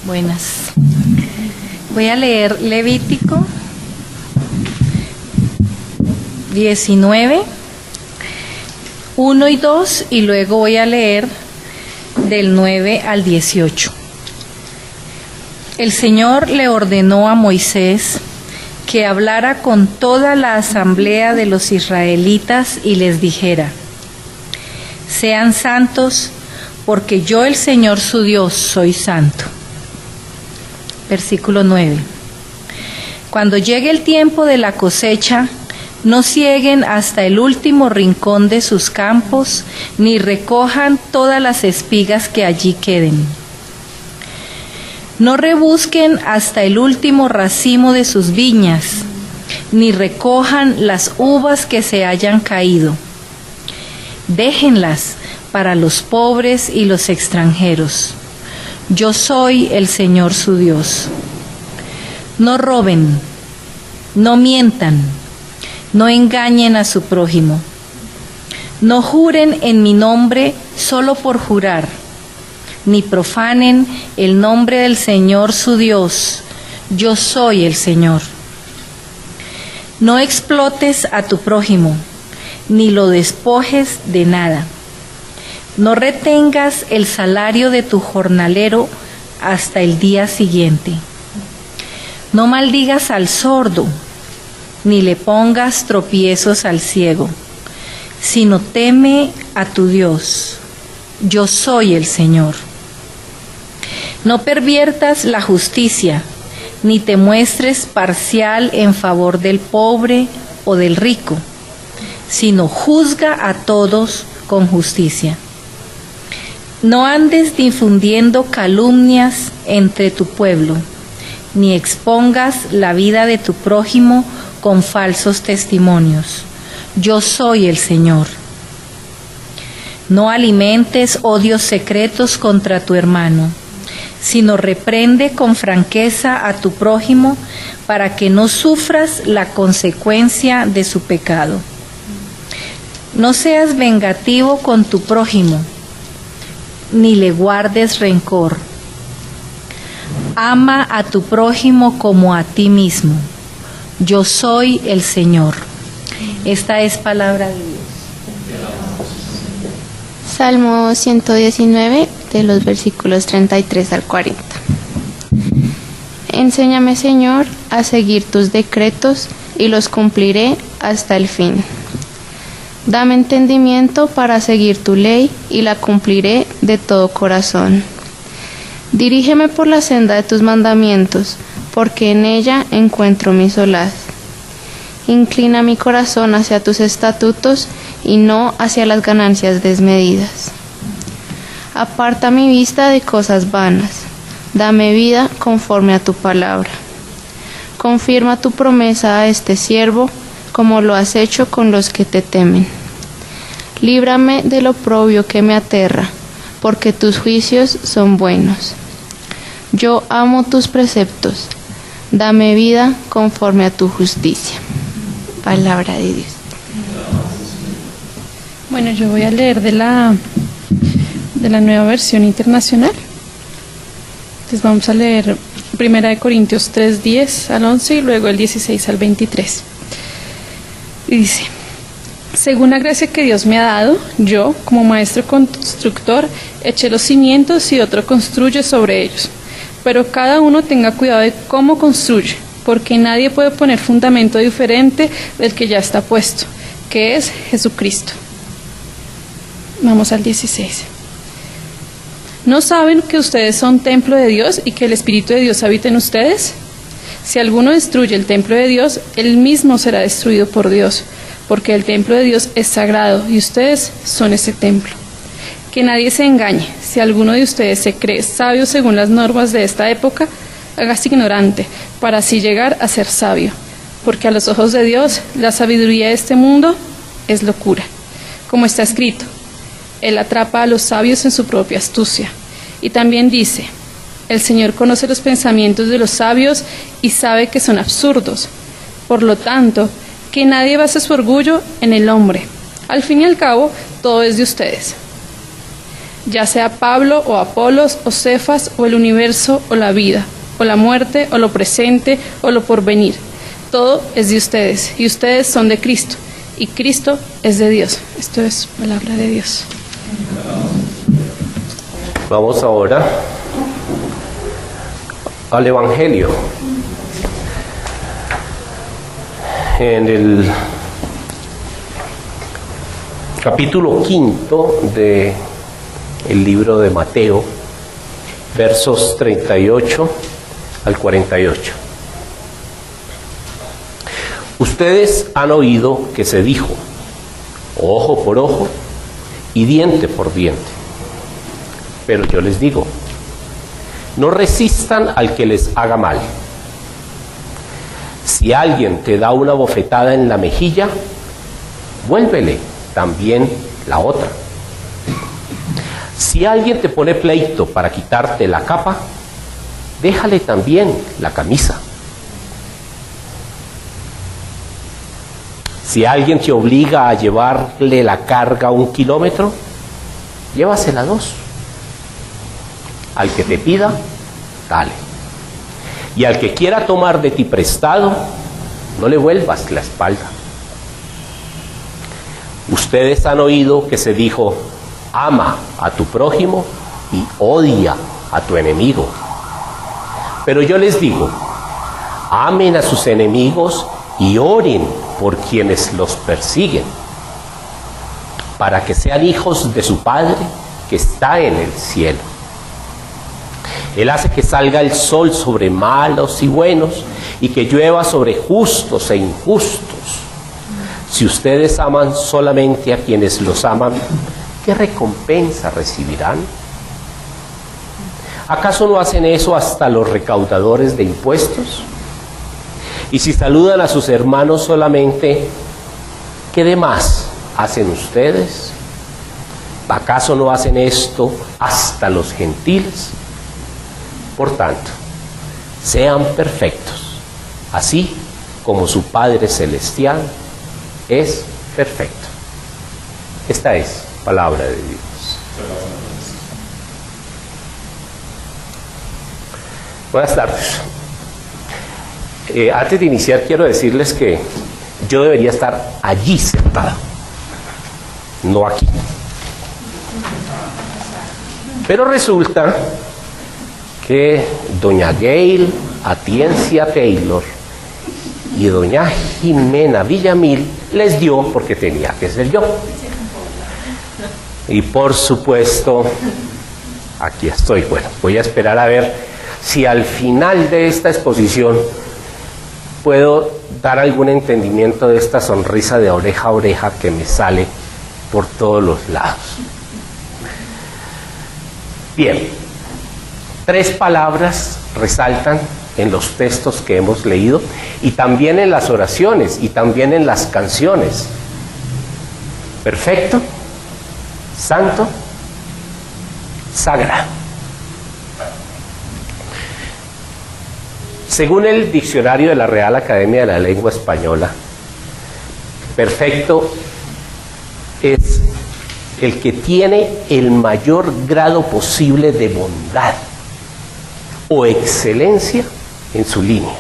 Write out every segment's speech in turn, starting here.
Buenas. Voy a leer Levítico 19, 1 y 2, y luego voy a leer del 9 al 18. El Señor le ordenó a Moisés que hablara con toda la asamblea de los israelitas y les dijera: sean santos, porque yo, el Señor su Dios, soy santo. Versículo 9. Cuando llegue el tiempo de la cosecha, no cieguen hasta el último rincón de sus campos, ni recojan todas las espigas que allí queden. No rebusquen hasta el último racimo de sus viñas, ni recojan las uvas que se hayan caído. Déjenlas para los pobres y los extranjeros. Yo soy el Señor su Dios. No roben, no mientan, no engañen a su prójimo. No juren en mi nombre solo por jurar, ni profanen el nombre del Señor su Dios. Yo soy el Señor. No explotes a tu prójimo, ni lo despojes de nada. No retengas el salario de tu jornalero hasta el día siguiente. No maldigas al sordo, ni le pongas tropiezos al ciego, sino teme a tu Dios. Yo soy el Señor. No perviertas la justicia, ni te muestres parcial en favor del pobre o del rico, sino juzga a todos con justicia. No andes difundiendo calumnias entre tu pueblo, ni expongas la vida de tu prójimo con falsos testimonios. Yo soy el Señor. No alimentes odios secretos contra tu hermano, sino reprende con franqueza a tu prójimo para que no sufras la consecuencia de su pecado. No seas vengativo con tu prójimo, ni le guardes rencor. Ama a tu prójimo como a ti mismo. Yo soy el Señor. Esta es palabra de Dios. Salmo 119, de los versículos 33 al 40. Enséñame, Señor, a seguir tus decretos y los cumpliré hasta el fin. Dame entendimiento para seguir tu ley y la cumpliré de todo corazón. Dirígeme por la senda de tus mandamientos, porque en ella encuentro mi solaz. Inclina mi corazón hacia tus estatutos y no hacia las ganancias desmedidas. Aparta mi vista de cosas vanas. Dame vida conforme a tu palabra. Confirma tu promesa a este siervo, como lo has hecho con los que te temen. Líbrame del oprobio que me aterra, porque tus juicios son buenos. Yo amo tus preceptos. Dame vida conforme a tu justicia. Palabra de Dios. Bueno, yo voy a leer de la Nueva Versión Internacional. Entonces vamos a leer 1 Corintios 3, 10 al 11 y luego el 16 al 23. Y dice: según la gracia que Dios me ha dado, yo, como maestro constructor, eché los cimientos y otro construye sobre ellos. Pero cada uno tenga cuidado de cómo construye, porque nadie puede poner fundamento diferente del que ya está puesto, que es Jesucristo. Vamos al 16. ¿No saben que ustedes son templo de Dios y que el Espíritu de Dios habita en ustedes? Si alguno destruye el templo de Dios, él mismo será destruido por Dios, porque el templo de Dios es sagrado y ustedes son ese templo. Que nadie se engañe. Si alguno de ustedes se cree sabio según las normas de esta época, hágase ignorante, para así llegar a ser sabio. Porque a los ojos de Dios, la sabiduría de este mundo es locura. Como está escrito: Él atrapa a los sabios en su propia astucia. Y también dice: el Señor conoce los pensamientos de los sabios y sabe que son absurdos. Por lo tanto, que nadie base su orgullo en el hombre. Al fin y al cabo, todo es de ustedes. ya sea Pablo o Apolos o Cefas o el universo o la vida, o la muerte o lo presente o lo porvenir. Todo es de ustedes y ustedes son de Cristo y Cristo es de Dios. Esto es palabra de Dios. Vamos ahora al Evangelio. En el capítulo 5 del libro de Mateo, versos 38 al 48. Ustedes han oído que se dijo, ojo por ojo y diente por diente. Pero yo les digo, no resistan al que les haga mal. Si alguien te da una bofetada en la mejilla, vuélvele también la otra. Si alguien te pone pleito para quitarte la capa, déjale también la camisa. Si alguien te obliga a llevarle la carga 1 kilómetro, llévasela 2. Al que te pida, dale. Y al que quiera tomar de ti prestado, no le vuelvas la espalda. Ustedes han oído que se dijo, ama a tu prójimo y odia a tu enemigo. Pero yo les digo, amen a sus enemigos y oren por quienes los persiguen, para que sean hijos de su Padre que está en el cielo. Él hace que salga el sol sobre malos y buenos y que llueva sobre justos e injustos. Si ustedes aman solamente a quienes los aman, ¿qué recompensa recibirán? ¿Acaso no hacen eso hasta los recaudadores de impuestos? Y si saludan a sus hermanos solamente, ¿qué demás hacen ustedes? ¿Acaso no hacen esto hasta los gentiles? Por tanto, sean perfectos, así como su Padre Celestial es perfecto. Esta es palabra de Dios. Buenas tardes. Antes de iniciar quiero decirles que yo debería estar allí sentado, no aquí. Pero resulta que doña Gail Atiencia Taylor y doña Jimena Villamil les dio porque tenía que ser yo. Y por supuesto, aquí estoy. Bueno, voy a esperar a ver si al final de esta exposición puedo dar algún entendimiento de esta sonrisa de oreja a oreja que me sale por todos los lados. Bien, 3 palabras resaltan en los textos que hemos leído y también en las oraciones y también en las canciones. Perfecto, santo, sagrado. Según el diccionario de la Real Academia de la Lengua Española, perfecto es el que tiene el mayor grado posible de bondad o excelencia en su línea.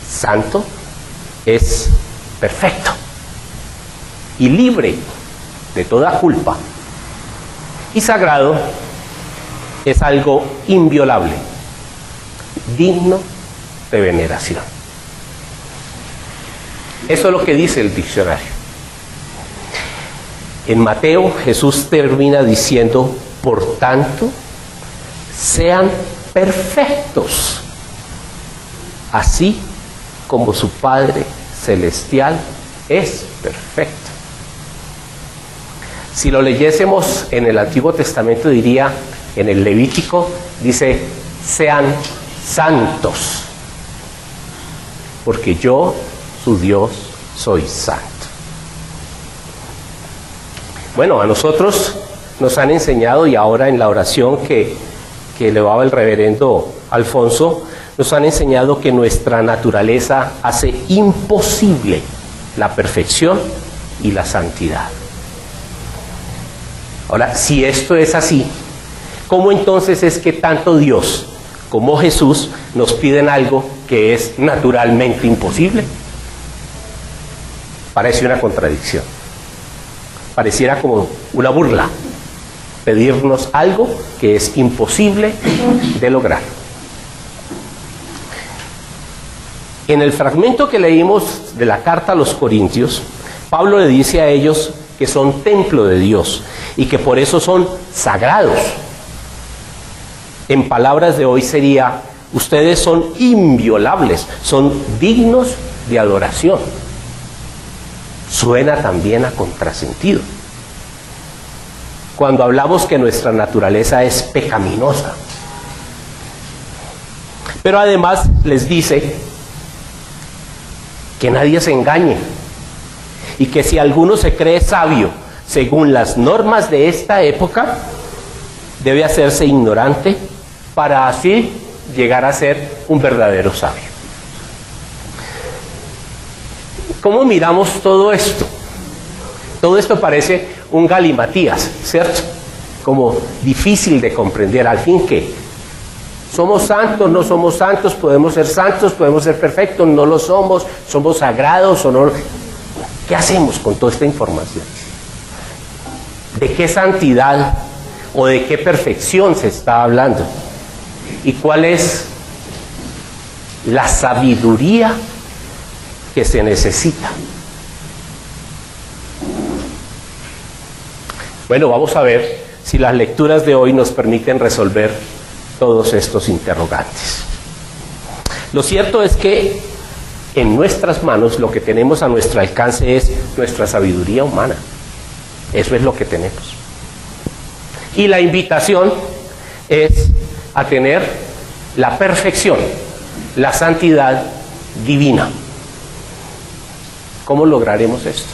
Santo es perfecto y libre de toda culpa. Y sagrado es algo inviolable, digno de veneración. Eso es lo que dice el diccionario. En Mateo, Jesús termina diciendo, por tanto, sean perfectos, así como su Padre Celestial es perfecto. Si lo leyésemos en el Antiguo Testamento, diría, en el Levítico, dice, sean santos, porque yo, su Dios, soy santo. Bueno, a nosotros nos han enseñado, y ahora en la oración que elevaba el reverendo Alfonso, nos han enseñado que nuestra naturaleza hace imposible la perfección y la santidad. Ahora, si esto es así, ¿cómo entonces es que tanto Dios como Jesús nos piden algo que es naturalmente imposible? Parece una contradicción. Pareciera como una burla pedirnos algo que es imposible de lograr. En el fragmento que leímos de la carta a los Corintios, Pablo le dice a ellos que son templo de Dios y que por eso son sagrados. En palabras de hoy sería: ustedes son inviolables, son dignos de adoración. Suena también a contrasentido. Cuando hablamos que nuestra naturaleza es pecaminosa. Pero además les dice que nadie se engañe y que si alguno se cree sabio según las normas de esta época, debe hacerse ignorante para así llegar a ser un verdadero sabio. ¿Cómo miramos todo esto? Todo esto parece un galimatías, ¿cierto? Como difícil de comprender. Al fin, ¿qué? ¿Somos santos? ¿No somos santos? ¿Podemos ser santos? ¿Podemos ser perfectos? ¿No lo somos? ¿Somos sagrados o no? ¿Qué hacemos con toda esta información? ¿De qué santidad o de qué perfección se está hablando? ¿Y cuál es la sabiduría que se necesita? Bueno, vamos a ver si las lecturas de hoy nos permiten resolver todos estos interrogantes. Lo cierto es que en nuestras manos lo que tenemos a nuestro alcance es nuestra sabiduría humana. Eso es lo que tenemos. Y la invitación es a tener la perfección, la santidad divina. ¿Cómo lograremos esto?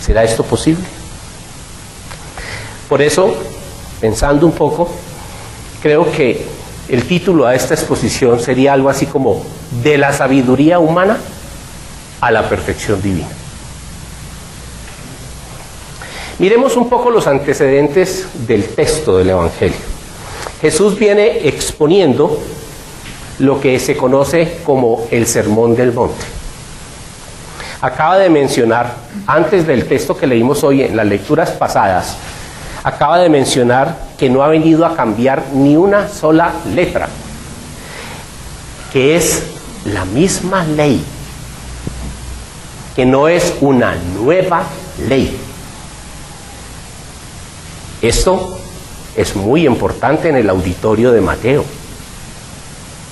¿Será esto posible? Por eso, pensando un poco, creo que el título a esta exposición sería algo así como: de la sabiduría humana a la perfección divina. Miremos un poco los antecedentes del texto del Evangelio. Jesús viene exponiendo lo que se conoce como el Sermón del Monte. Acaba de mencionar, antes del texto que leímos hoy en las lecturas pasadas, acaba de mencionar que no ha venido a cambiar ni una sola letra, que es la misma ley, que no es una nueva ley. Esto es muy importante en el auditorio de Mateo,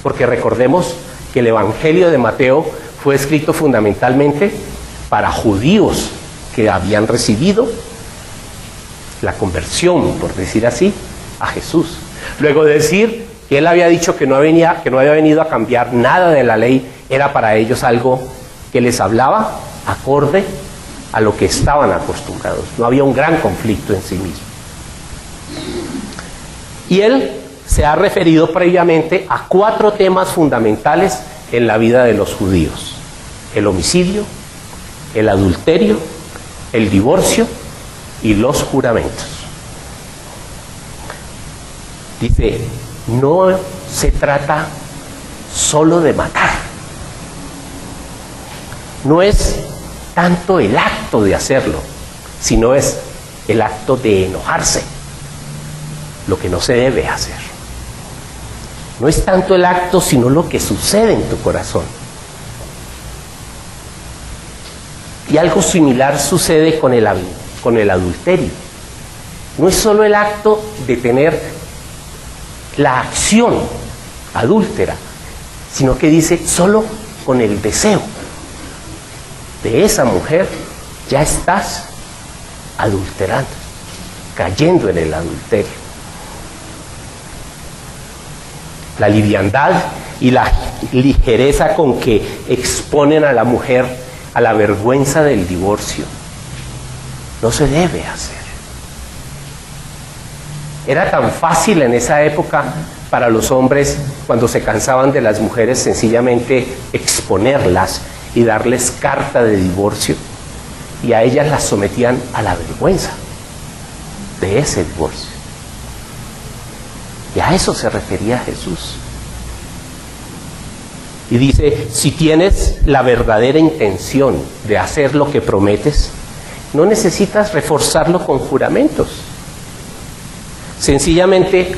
porque recordemos que el Evangelio de Mateo fue escrito fundamentalmente para judíos que habían recibido la conversión, por decir así, a Jesús. Luego de decir que él había dicho que no había venido a cambiar nada de la ley, era para ellos algo que les hablaba acorde a lo que estaban acostumbrados. No había un gran conflicto en sí mismo. Y él se ha referido previamente a 4 temas fundamentales en la vida de los judíos: el homicidio, el adulterio, el divorcio y los juramentos. Dice, no se trata solo de matar. No es tanto el acto de hacerlo, sino es el acto de enojarse, lo que no se debe hacer. No es tanto el acto, sino lo que sucede en tu corazón. Y algo similar sucede con el adulterio. No es solo el acto de tener la acción adúltera, sino que dice, solo con el deseo de esa mujer ya estás adulterando, cayendo en el adulterio. La liviandad y la ligereza con que exponen a la mujer a la vergüenza del divorcio no se debe hacer. Era tan fácil en esa época para los hombres, cuando se cansaban de las mujeres, sencillamente exponerlas y darles carta de divorcio, y a ellas las sometían a la vergüenza. de ese divorcio. Y a eso se refería Jesús. Y dice, si tienes la verdadera intención de hacer lo que prometes, no necesitas reforzarlo con juramentos. Sencillamente,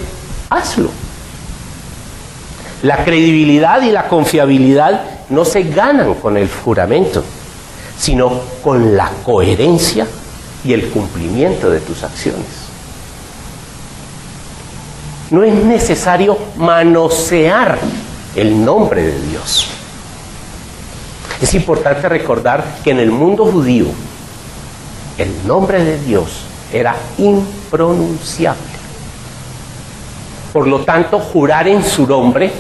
hazlo. La credibilidad y la confiabilidad no se ganan con el juramento, sino con la coherencia y el cumplimiento de tus acciones. No es necesario manosear el nombre de Dios. Es importante recordar que en el mundo judío el nombre de Dios era impronunciable. Por lo tanto, jurar en su nombre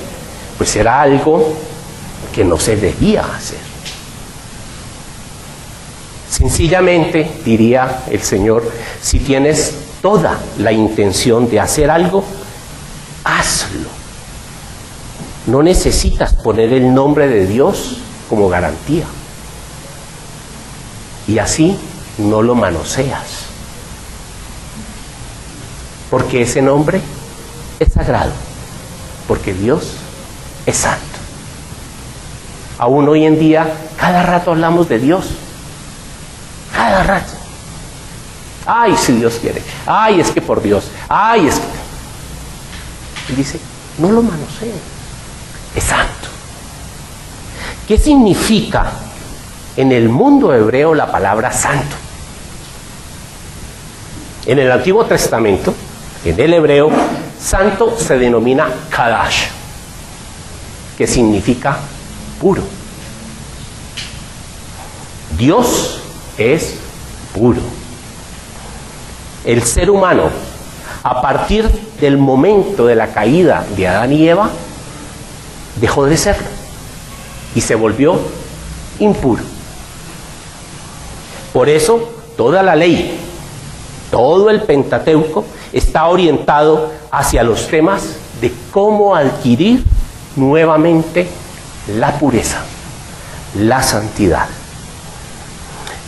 pues era algo que no se debía hacer. Sencillamente, diría el Señor, si tienes toda la intención de hacer algo, hazlo. No necesitas poner el nombre de Dios como garantía. Y así no lo manoseas. Porque ese nombre es sagrado. Porque Dios es santo. Aún hoy en día, cada rato hablamos de Dios. Cada rato. Ay, si Dios quiere. Ay, es que por Dios. Ay, es que... Y dice, no lo manoseen. Es santo. ¿Qué significa en el mundo hebreo la palabra santo? En el Antiguo Testamento, en el hebreo, santo se denomina Kadash, que significa puro. Dios es puro. El ser humano, a partir del momento de la caída de Adán y Eva, dejó de serlo y se volvió impuro. Por eso, toda la ley, todo el Pentateuco está orientado hacia los temas de cómo adquirir nuevamente la pureza, la santidad.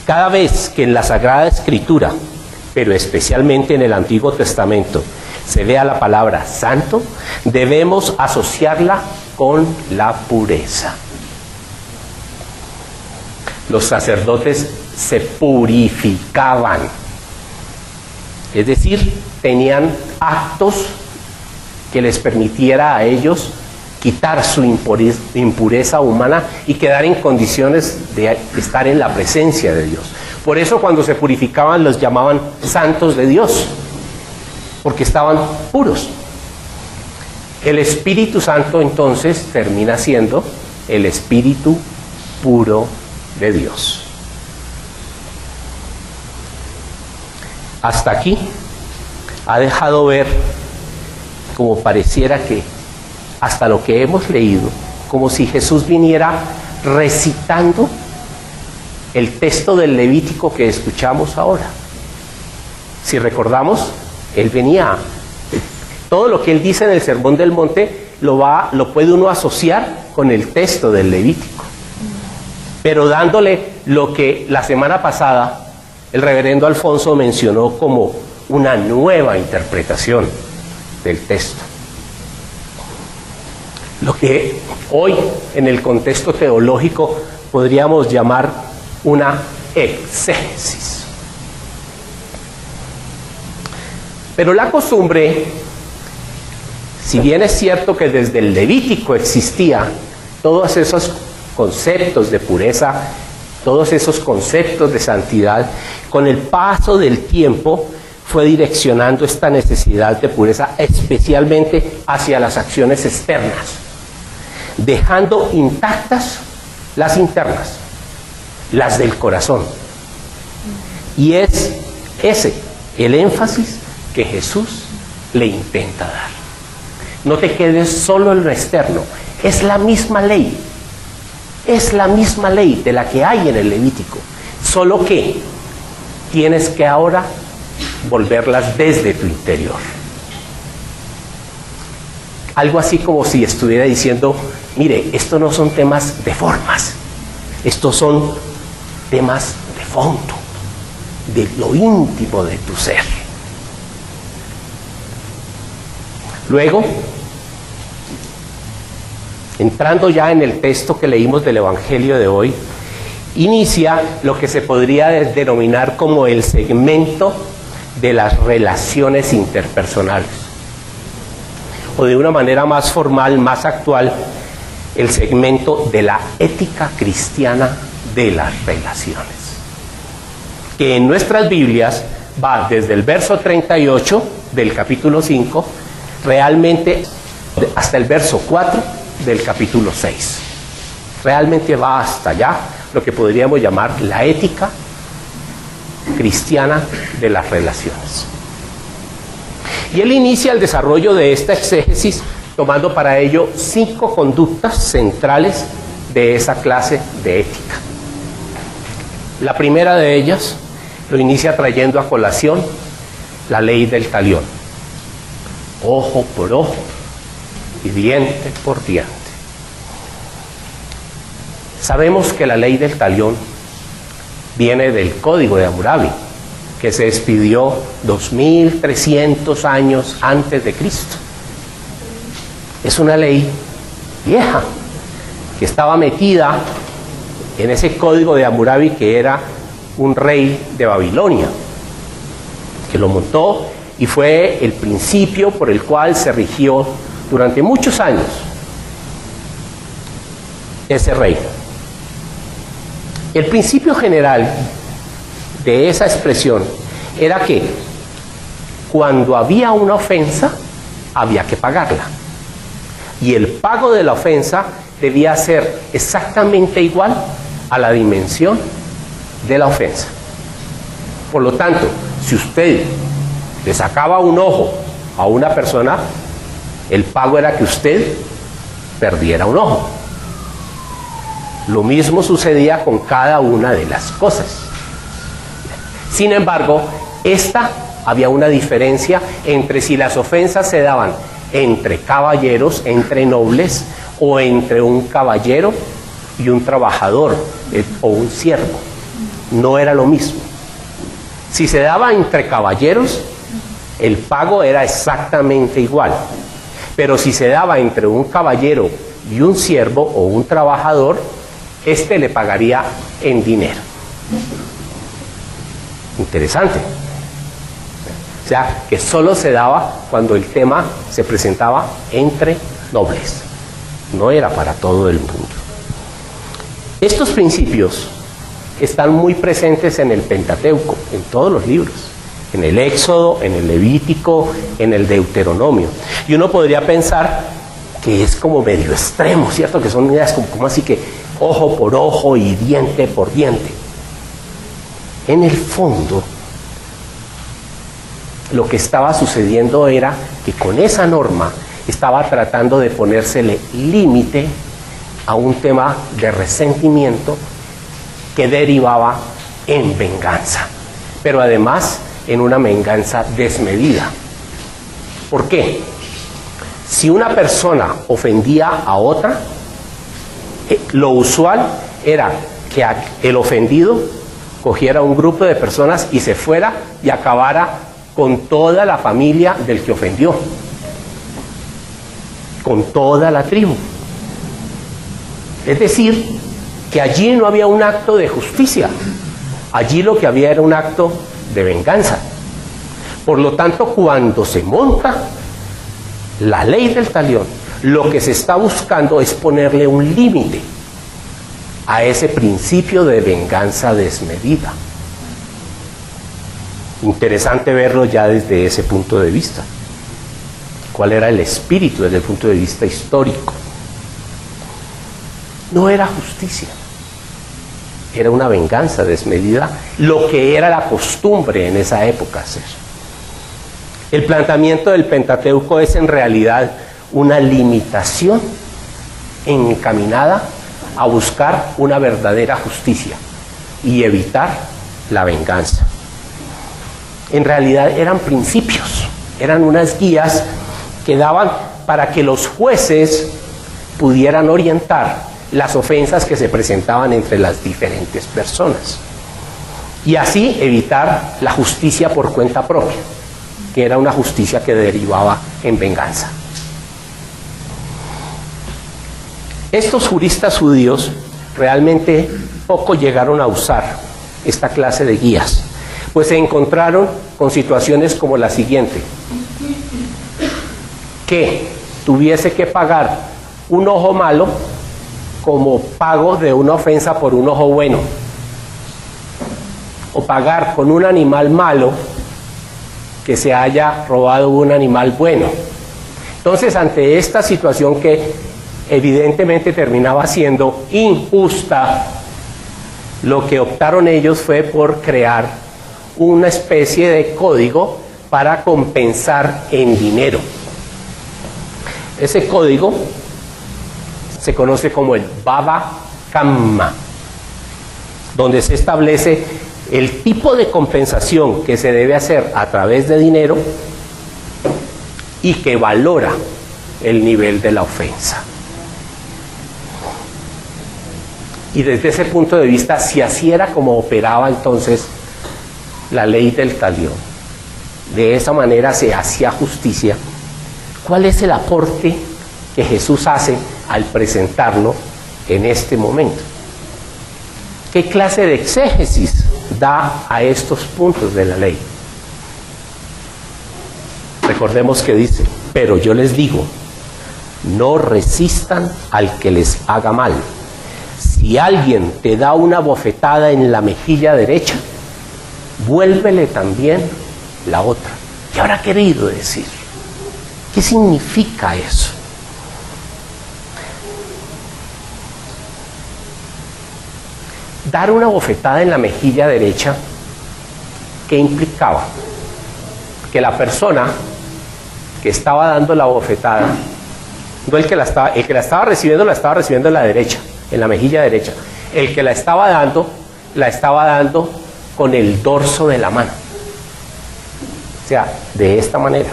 Cada vez que en la Sagrada Escritura, pero especialmente en el Antiguo Testamento, se vea la palabra santo, debemos asociarla con la pureza. Los sacerdotes se purificaban, es decir, tenían actos que les permitiera a ellos quitar su impureza humana y quedar en condiciones de estar en la presencia de Dios. Por eso cuando se purificaban los llamaban santos de Dios, porque estaban puros. El Espíritu Santo entonces termina siendo el Espíritu puro de Dios. Hasta aquí ha dejado ver, como pareciera que hasta lo que hemos leído, como si Jesús viniera recitando el texto del Levítico que escuchamos ahora. Si recordamos, él venía, todo lo que él dice en el Sermón del Monte lo puede uno asociar con el texto del Levítico, pero dándole lo que la semana pasada el reverendo Alfonso mencionó como una nueva interpretación del texto. Lo que hoy en el contexto teológico podríamos llamar una exégesis. Pero la costumbre, si bien es cierto que desde el Levítico existía todos esos conceptos de pureza, todos esos conceptos de santidad, con el paso del tiempo fue direccionando esta necesidad de pureza especialmente hacia las acciones externas, dejando intactas las internas, las del corazón. Y es ese el énfasis que Jesús le intenta dar. No te quedes solo en lo externo, es la misma ley. Es la misma ley de la que hay en el Levítico, solo que tienes que ahora volverlas desde tu interior. Algo así como si estuviera diciendo, mire, estos no son temas de formas, estos son temas de fondo, de lo íntimo de tu ser. Luego, entrando ya en el texto que leímos del Evangelio de hoy, inicia lo que se podría denominar como el segmento de las relaciones interpersonales, o de una manera más formal, más actual, el segmento de la ética cristiana de las relaciones, que en nuestras Biblias va desde el verso 38 del capítulo 5, realmente hasta el verso 4 del capítulo 6. Realmente va hasta allá lo que podríamos llamar la ética cristiana de las relaciones. Y él inicia el desarrollo de esta exégesis tomando para ello 5 conductas centrales de esa clase de ética. La primera de ellas lo inicia trayendo a colación la ley del talión. Ojo por ojo y diente por diente. Sabemos que la ley del talión viene del Código de Hammurabi, que se expidió 2300 años antes de Cristo. Es una ley vieja que estaba metida en ese Código de Hammurabi, que era un rey de Babilonia, que lo montó y fue el principio por el cual se rigió durante muchos años ese rey. El principio general de esa expresión era que cuando había una ofensa, había que pagarla. Y el pago de la ofensa debía ser exactamente igual a la dimensión de la ofensa. Por lo tanto, si usted le sacaba un ojo a una persona, el pago era que usted perdiera un ojo. Lo mismo sucedía con cada una de las cosas. Sin embargo, había una diferencia entre si las ofensas se daban entre caballeros, entre nobles, o entre un caballero y un trabajador o un siervo. No era lo mismo. Si se daba entre caballeros, el pago era exactamente igual. Pero si se daba entre un caballero y un siervo o un trabajador, le pagaría en dinero. Interesante. O sea, que solo se daba cuando el tema se presentaba entre nobles. No era para todo el mundo. Estos principios están muy presentes en el Pentateuco, en todos los libros. En el Éxodo, en el Levítico, en el Deuteronomio. Y uno podría pensar que es como medio extremo, ¿cierto? Que son ideas como así que ojo por ojo y diente por diente. En el fondo, lo que estaba sucediendo era que con esa norma estaba tratando de ponérsele límite a un tema de resentimiento que derivaba en venganza, pero además en una venganza desmedida. ¿Por qué? Si una persona ofendía a otra, lo usual era que el ofendido cogiera un grupo de personas y se fuera y acabara con toda la familia del que ofendió, con toda la tribu. Es decir, que allí no había un acto de justicia, allí lo que había era un acto de venganza. Por lo tanto, cuando se monta la ley del talión, lo que se está buscando es ponerle un límite a ese principio de venganza desmedida. Interesante verlo ya desde ese punto de vista. ¿Cuál era el espíritu desde el punto de vista histórico? No era justicia, era una venganza desmedida, lo que era la costumbre en esa época hacer. El planteamiento del Pentateuco es en realidad una limitación encaminada a buscar una verdadera justicia y evitar la venganza. En realidad eran principios, eran unas guías que daban para que los jueces pudieran orientar las ofensas que se presentaban entre las diferentes personas y así evitar la justicia por cuenta propia, que era una justicia que derivaba en venganza. Estos juristas judíos realmente poco llegaron a usar esta clase de guías, pues se encontraron con situaciones como la siguiente: que tuviese que pagar un ojo malo como pago de una ofensa por un ojo bueno, o pagar con un animal malo que se haya robado un animal bueno. Entonces, ante esta situación que evidentemente terminaba siendo injusta, lo que optaron ellos fue por crear una especie de código para compensar en dinero. Ese código se conoce como el Baba Kamma, donde se establece el tipo de compensación que se debe hacer a través de dinero y que valora el nivel de la ofensa. Y desde ese punto de vista, si así era como operaba entonces la ley del talión, de esa manera se hacía justicia. ¿Cuál es el aporte que Jesús hace al presentarlo en este momento? ¿Qué clase de exégesis da a estos puntos de la ley? Recordemos que dice: pero yo les digo, no resistan al que les haga mal. Si alguien te da una bofetada en la mejilla derecha, vuélvele también la otra. ¿Qué habrá querido decir? ¿Qué significa eso? Dar una bofetada en la mejilla derecha, ¿qué implicaba? Que la persona que estaba dando la bofetada, no el que la estaba recibiendo en la derecha, en la mejilla derecha. El que la estaba dando con el dorso de la mano. O sea, de esta manera.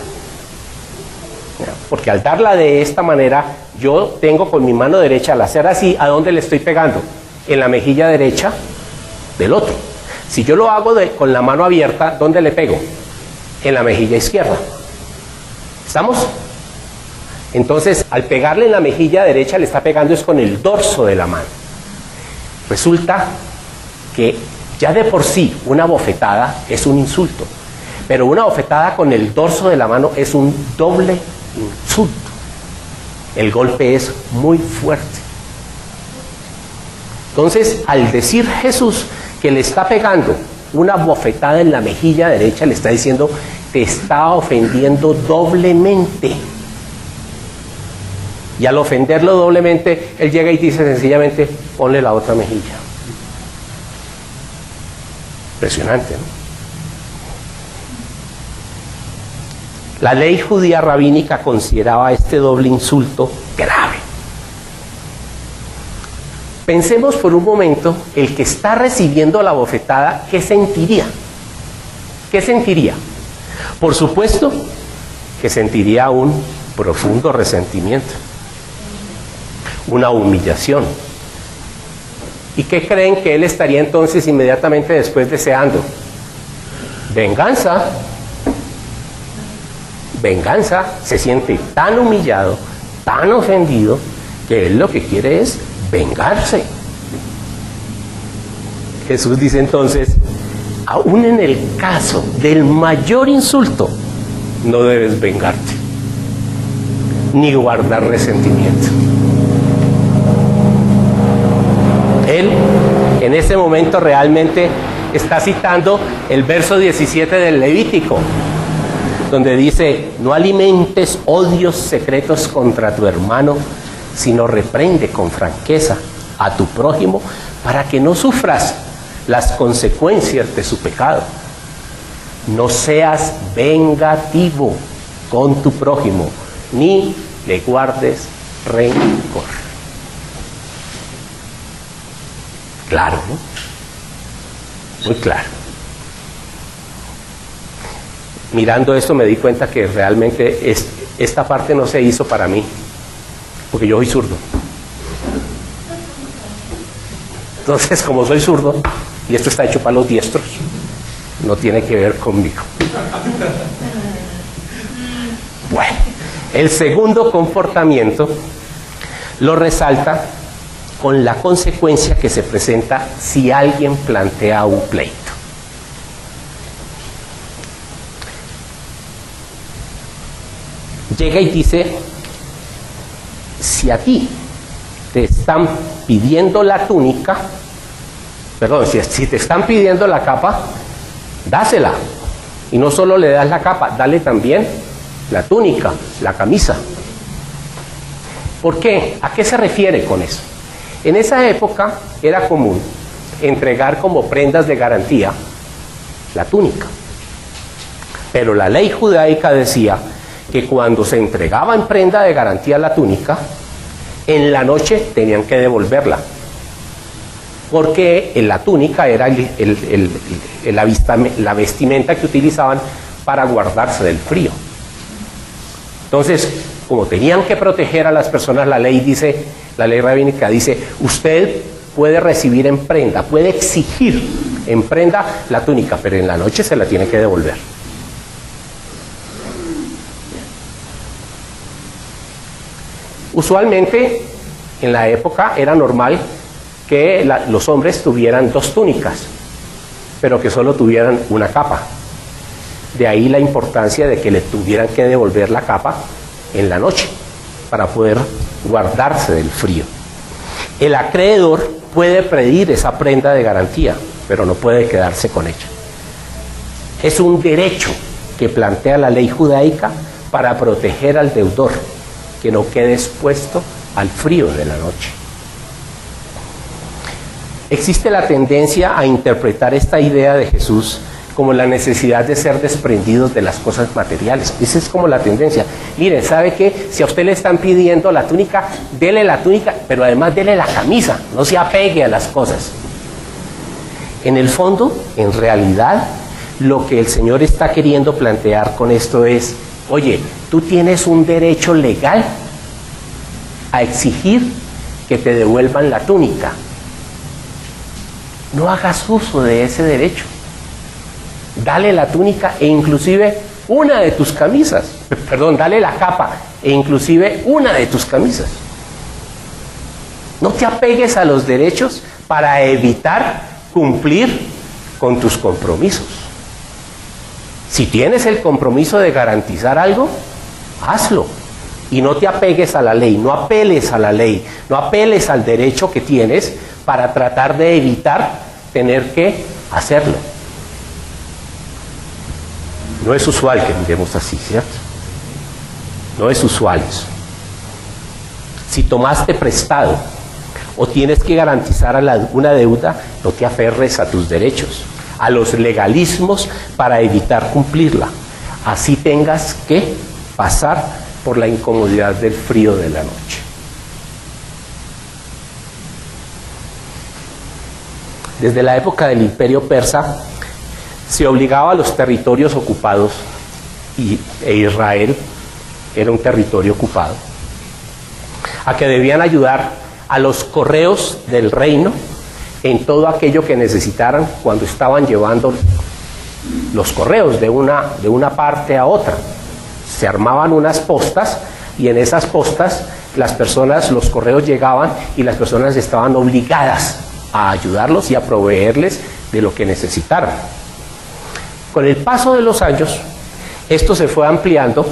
Porque al darla de esta manera, yo tengo con mi mano derecha, al hacer así, ¿a dónde le estoy pegando? En la mejilla derecha del otro. Si yo lo hago con la mano abierta, ¿dónde le pego? En la mejilla izquierda. ¿Estamos? Entonces, al pegarle en la mejilla derecha, le está pegando es con el dorso de la mano. Resulta que ya de por sí una bofetada es un insulto, pero una bofetada con el dorso de la mano es un doble insulto. El golpe es muy fuerte. Entonces, al decir Jesús que le está pegando una bofetada en la mejilla derecha, le está diciendo: te está ofendiendo doblemente. Y al ofenderlo doblemente, él llega y dice sencillamente: ponle la otra mejilla. Impresionante, ¿no? La ley judía rabínica consideraba este doble insulto grave. Pensemos por un momento, el que está recibiendo la bofetada, ¿qué sentiría? ¿Qué sentiría? Por supuesto que sentiría un profundo resentimiento, una humillación. ¿Y qué creen que él estaría entonces inmediatamente después deseando? Venganza. Venganza. Se siente tan humillado, tan ofendido, que él lo que quiere es vengarse. Jesús dice entonces: aún en el caso del mayor insulto, no debes vengarte, ni guardar resentimiento. Él, en ese momento, realmente está citando el verso 17 del Levítico, donde dice: no alimentes odios secretos contra tu hermano, sino reprende con franqueza a tu prójimo para que no sufras las consecuencias de su pecado. No seas vengativo con tu prójimo, ni le guardes rencor. Claro, ¿no? Muy claro. Mirando esto me di cuenta que realmente esta parte no se hizo para mí, porque yo soy zurdo. Entonces, como soy zurdo, y esto está hecho para los diestros, no tiene que ver conmigo. Bueno, el segundo comportamiento lo resalta con la consecuencia que se presenta si alguien plantea un pleito. Llega y dice, si a ti te están pidiendo la túnica, perdón, si te están pidiendo la capa, dásela. Y no solo le das la capa, dale también la túnica, la camisa. ¿Por qué? ¿A qué se refiere con eso? En esa época era común entregar como prendas de garantía la túnica. Pero la ley judaica decía que cuando se entregaba en prenda de garantía la túnica, en la noche tenían que devolverla. Porque la túnica era la vestimenta que utilizaban para guardarse del frío. Entonces, como tenían que proteger a las personas, la ley rabínica dice, usted puede recibir en prenda, puede exigir en prenda la túnica, pero en la noche se la tiene que devolver. Usualmente, en la época era normal que los hombres tuvieran 2 túnicas, pero que solo tuvieran una capa. De ahí la importancia de que le tuvieran que devolver la capa en la noche para poder guardarse del frío. El acreedor puede pedir esa prenda de garantía, pero no puede quedarse con ella. Es un derecho que plantea la ley judaica para proteger al deudor, que no quede expuesto al frío de la noche. Existe la tendencia a interpretar esta idea de Jesús como la necesidad de ser desprendidos de las cosas materiales. Esa es como la tendencia. Miren, ¿sabe qué? Si a usted le están pidiendo la túnica, dele la túnica, pero además dele la camisa, no se apegue a las cosas. En el fondo, en realidad, lo que el Señor está queriendo plantear con esto es, oye, tú tienes un derecho legal a exigir que te devuelvan la túnica. No hagas uso de ese derecho. Dale la túnica e inclusive una de tus camisas. Perdón, dale la capa e inclusive una de tus camisas. No te apegues a los derechos para evitar cumplir con tus compromisos. Si tienes el compromiso de garantizar algo, hazlo. Y no te apegues a la ley, no apeles a la ley, no apeles al derecho que tienes para tratar de evitar tener que hacerlo. No es usual que miremos así, ¿cierto? No es usual eso. Si tomaste prestado o tienes que garantizar una deuda, no te aferres a tus derechos, a los legalismos para evitar cumplirla. Así tengas que pasar por la incomodidad del frío de la noche. Desde la época del Imperio Persa, se obligaba a los territorios ocupados, e Israel era un territorio ocupado, a que debían ayudar a los correos del reino en todo aquello que necesitaran cuando estaban llevando los correos de una parte a otra. Se armaban unas postas y en esas postas los correos llegaban y las personas estaban obligadas a ayudarlos y a proveerles de lo que necesitaran. Con el paso de los años, esto se fue ampliando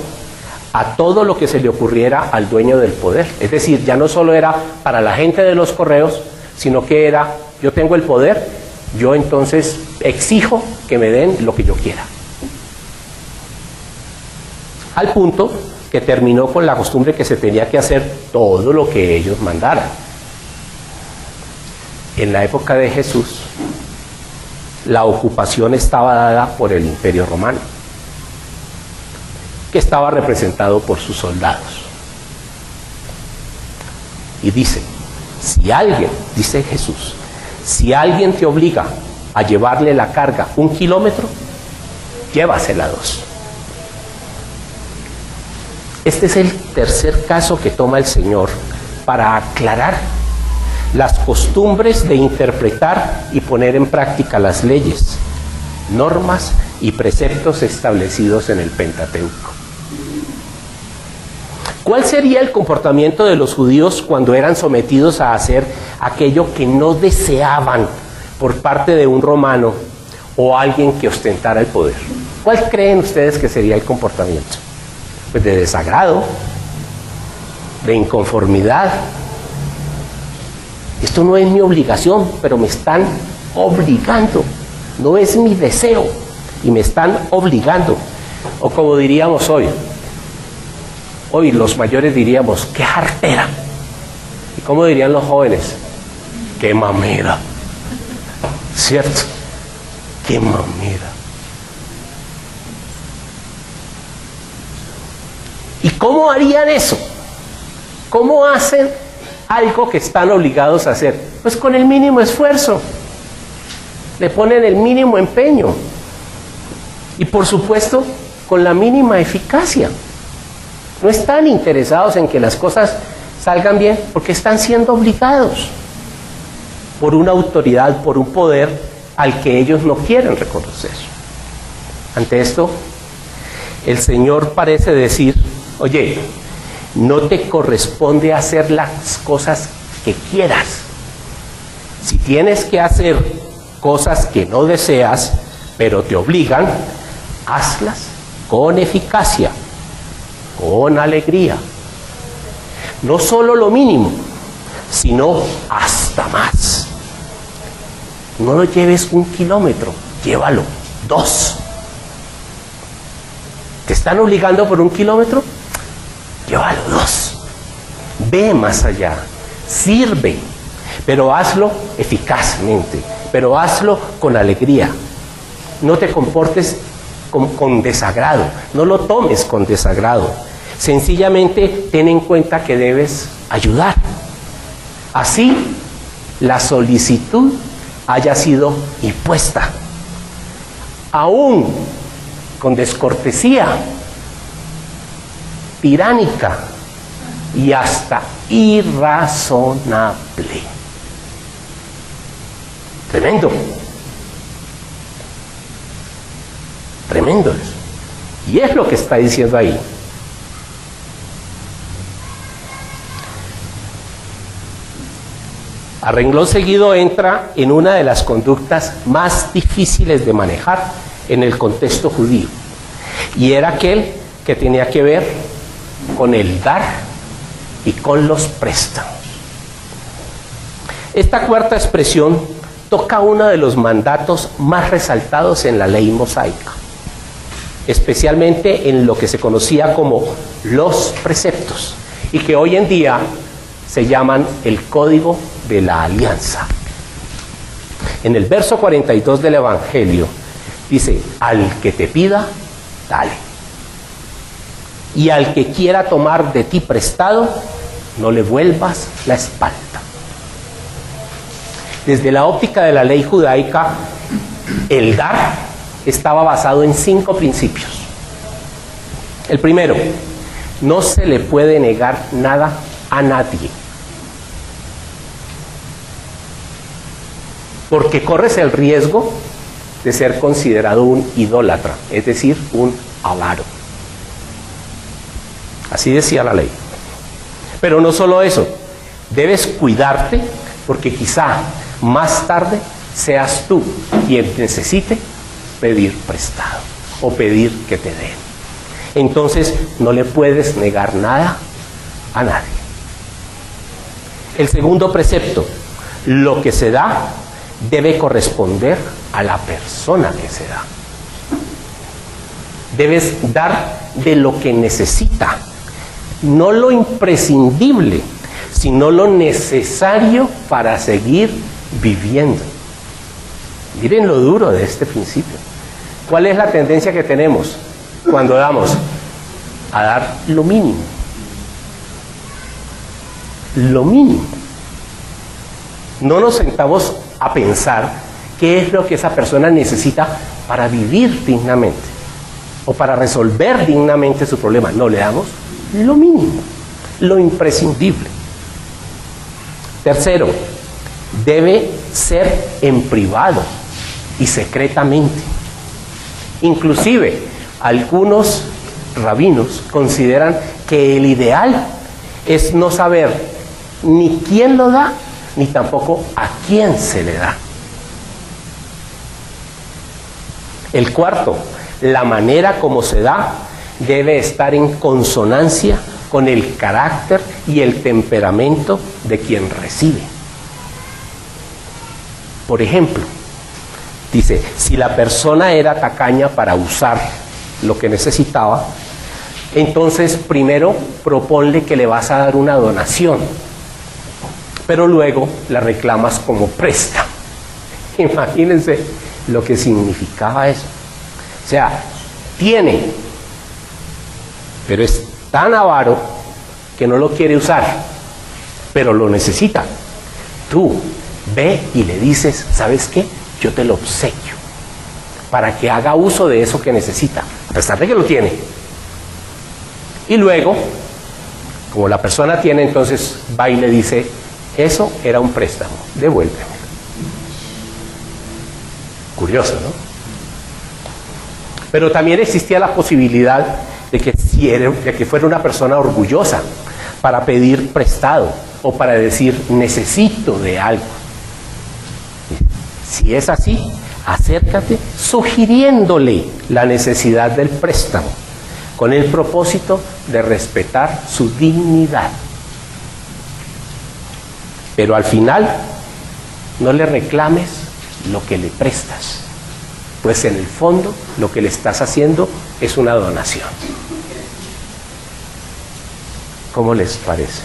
a todo lo que se le ocurriera al dueño del poder. Es decir, ya no solo era para la gente de los correos, sino que era, yo tengo el poder, yo entonces exijo que me den lo que yo quiera. Al punto que terminó con la costumbre que se tenía que hacer todo lo que ellos mandaran. En la época de Jesús, la ocupación estaba dada por el Imperio Romano, que estaba representado por sus soldados. Y dice, dice Jesús, si alguien te obliga a llevarle la carga 1 kilómetro, llévasela 2. Este es el tercer caso que toma el Señor para aclarar las costumbres de interpretar y poner en práctica las leyes, normas y preceptos establecidos en el Pentateuco. ¿Cuál sería el comportamiento de los judíos cuando eran sometidos a hacer aquello que no deseaban por parte de un romano o alguien que ostentara el poder? ¿Cuál creen ustedes que sería el comportamiento? Pues de desagrado, de inconformidad. Esto no es mi obligación, pero me están obligando. No es mi deseo y me están obligando. O como diríamos hoy los mayores diríamos, qué jartera. ¿Y cómo dirían los jóvenes? Qué mamera. ¿Cierto? Qué mamera. ¿Y cómo harían eso? ¿Cómo hacen algo que están obligados a hacer? Pues con el mínimo esfuerzo. Le ponen el mínimo empeño. Y por supuesto, con la mínima eficacia. No están interesados en que las cosas salgan bien porque están siendo obligados por una autoridad, por un poder al que ellos no quieren reconocer. Ante esto, el Señor parece decir, oye, no te corresponde hacer las cosas que quieras. Si tienes que hacer cosas que no deseas, pero te obligan, hazlas con eficacia, con alegría. No solo lo mínimo, sino hasta más. No lo lleves 1 kilómetro, llévalo 2. ¿Te están obligando por 1 kilómetro? Llévalo 2. Ve más allá, sirve, pero hazlo eficazmente, pero hazlo con alegría. No te comportes con desagrado, no lo tomes con desagrado. Sencillamente ten en cuenta que debes ayudar. Así la solicitud haya sido impuesta, aún con descortesía, tiránica y hasta irrazonable. Tremendo. Tremendo eso. Y es lo que está diciendo ahí. A renglón seguido entra en una de las conductas más difíciles de manejar en el contexto judío. Y era aquel que tenía que ver con el dar y con los préstamos. Esta cuarta expresión toca uno de los mandatos más resaltados en la ley mosaica, especialmente en lo que se conocía como los preceptos y que hoy en día se llaman el Código de la Alianza. En el verso 42 del Evangelio dice, al que te pida, dale. Y al que quiera tomar de ti prestado, no le vuelvas la espalda. Desde la óptica de la ley judaica, el dar estaba basado en 5 principios. El primero, no se le puede negar nada a nadie, porque corres el riesgo de ser considerado un idólatra, es decir, un avaro. Así decía la ley. Pero no solo eso, debes cuidarte porque quizá más tarde seas tú quien necesite pedir prestado o pedir que te den. Entonces no le puedes negar nada a nadie. El segundo precepto, lo que se da debe corresponder a la persona que se da. Debes dar de lo que necesita, no lo imprescindible, sino lo necesario para seguir viviendo. Miren lo duro de este principio. ¿Cuál es la tendencia que tenemos cuando damos? A dar lo mínimo. Lo mínimo. No nos sentamos a pensar qué es lo que esa persona necesita para vivir dignamente o para resolver dignamente su problema. No, le damos lo mínimo, lo imprescindible. Tercero, debe ser en privado y secretamente. Inclusive, algunos rabinos consideran que el ideal es no saber ni quién lo da, ni tampoco a quién se le da. El cuarto, la manera como se da debe estar en consonancia con el carácter y el temperamento de quien recibe. Por ejemplo, dice, si la persona era tacaña para usar lo que necesitaba, entonces primero proponle que le vas a dar una donación, pero luego la reclamas como préstamo. Imagínense lo que significaba eso. O sea, tiene, pero es tan avaro que no lo quiere usar, pero lo necesita. Tú ve y le dices, ¿sabes qué? Yo te lo obsequio para que haga uso de eso que necesita, a pesar de que lo tiene. Y luego, como la persona tiene, entonces va y le dice, eso era un préstamo, devuélveme. Curioso, ¿no? Pero también existía la posibilidad de que fuera una persona orgullosa para pedir prestado o para decir necesito de algo. Si es así, acércate sugiriéndole la necesidad del préstamo con el propósito de respetar su dignidad. Pero al final no le reclames lo que le prestas, pues en el fondo lo que le estás haciendo es una donación. ¿Cómo les parece?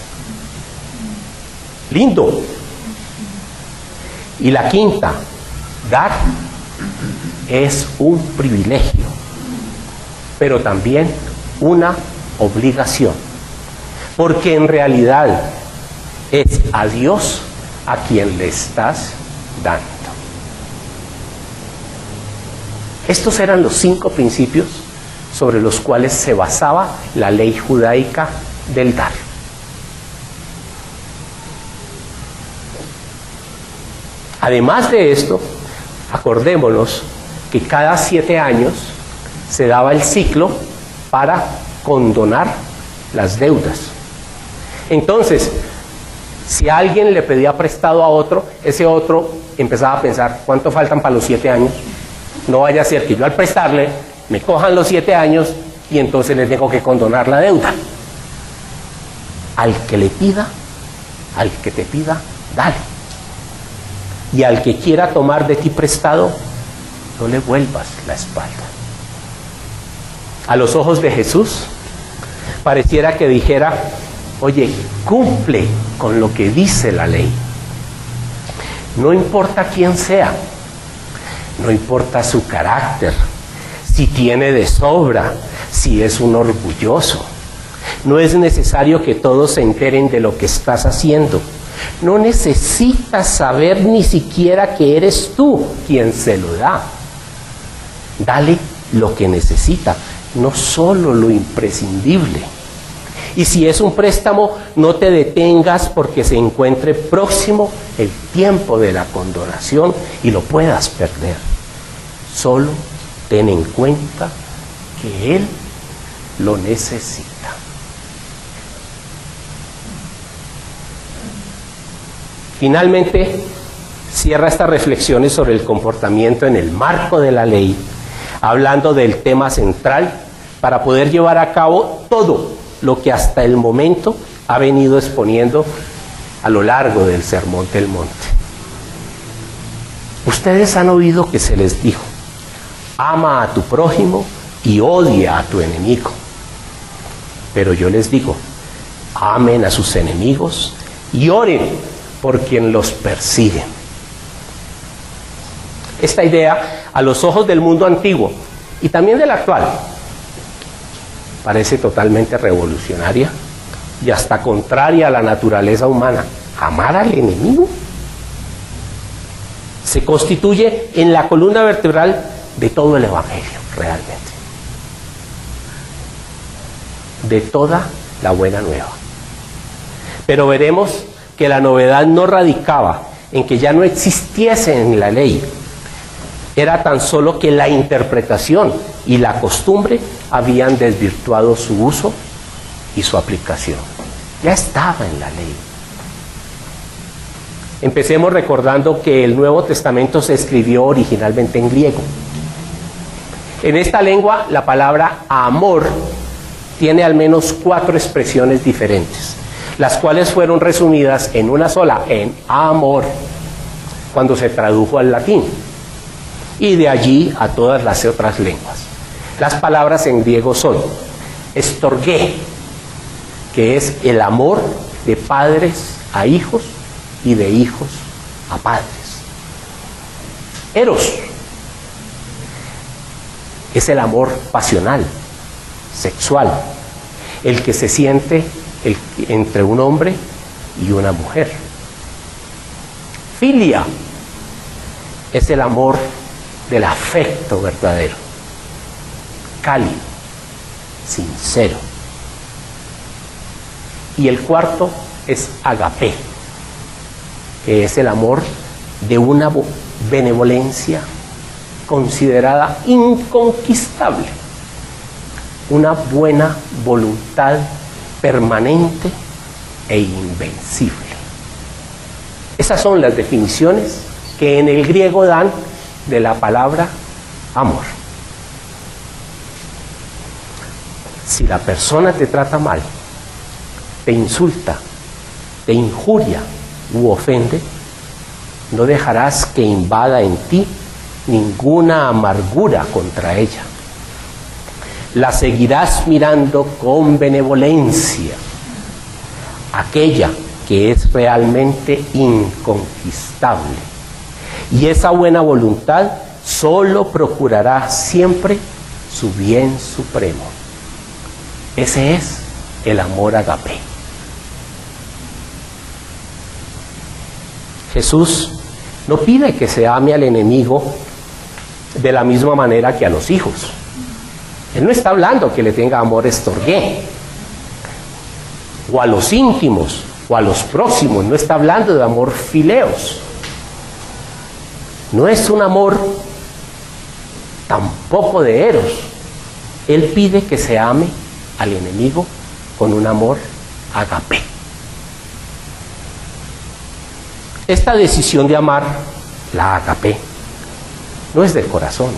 Lindo. Y la quinta, dar es un privilegio, pero también una obligación, porque en realidad es a Dios a quien le estás dando. Estos eran los 5 principios sobre los cuales se basaba la ley judaica del dar. Además de esto, acordémonos que cada 7 años se daba el ciclo para condonar las deudas. Entonces, si alguien le pedía prestado a otro, ese otro empezaba a pensar, ¿cuánto faltan para los 7 años? No vaya a ser que yo al prestarle me cojan los 7 años y entonces le tengo que condonar la deuda. Al que le pida, al que te pida, dale. Y al que quiera tomar de ti prestado, no le vuelvas la espalda. A los ojos de Jesús, pareciera que dijera, oye, cumple con lo que dice la ley. No importa quién sea, no importa su carácter, si tiene de sobra, si es un orgulloso. No es necesario que todos se enteren de lo que estás haciendo. No necesitas saber ni siquiera que eres tú quien se lo da. Dale lo que necesita, no solo lo imprescindible. Y si es un préstamo, no te detengas porque se encuentre próximo el tiempo de la condonación y lo puedas perder. Solo ten en cuenta que Él lo necesita. Finalmente, cierra estas reflexiones sobre el comportamiento en el marco de la ley, hablando del tema central para poder llevar a cabo todo lo que hasta el momento ha venido exponiendo a lo largo del Sermón del Monte. Ustedes han oído que se les dijo, ama a tu prójimo y odia a tu enemigo. Pero yo les digo, amen a sus enemigos y oren por quien los persigue. Esta idea, a los ojos del mundo antiguo y también del actual, parece totalmente revolucionaria y hasta contraria a la naturaleza humana. ¿Amar al enemigo? Se constituye en la columna vertebral de todo el Evangelio, realmente. De toda la buena nueva. Pero veremos que la novedad no radicaba en que ya no existiese en la ley. Era tan solo que la interpretación y la costumbre habían desvirtuado su uso y su aplicación. Ya estaba en la ley. Empecemos recordando que el Nuevo Testamento se escribió originalmente en griego. En esta lengua, la palabra amor tiene al menos 4 expresiones diferentes, las cuales fueron resumidas en una sola, en amor, cuando se tradujo al latín, y de allí a todas las otras lenguas. Las palabras en griego son estorgé, que es el amor de padres a hijos y de hijos a padres. Eros es el amor pasional, sexual, el que se siente entre un hombre y una mujer. Filia es el amor del afecto verdadero, cálido, sincero. Y el cuarto es agapé, que es el amor de una benevolencia considerada inconquistable, una buena voluntad permanente e invencible. Esas son las definiciones que en el griego dan de la palabra amor. Si la persona te trata mal, te insulta, te injuria u ofende, no dejarás que invada en ti ninguna amargura contra ella. La seguirás mirando con benevolencia, aquella que es realmente inconquistable. Y esa buena voluntad solo procurará siempre su bien supremo. Ese es el amor agape. Jesús no pide que se ame al enemigo de la misma manera que a los hijos. Él no está hablando que le tenga amor estorgué, o a los íntimos, o a los próximos. No está hablando de amor fileos. No es un amor tampoco de eros. Él pide que se ame al enemigo con un amor agape. Esta decisión de amar, la agape, no es del corazón,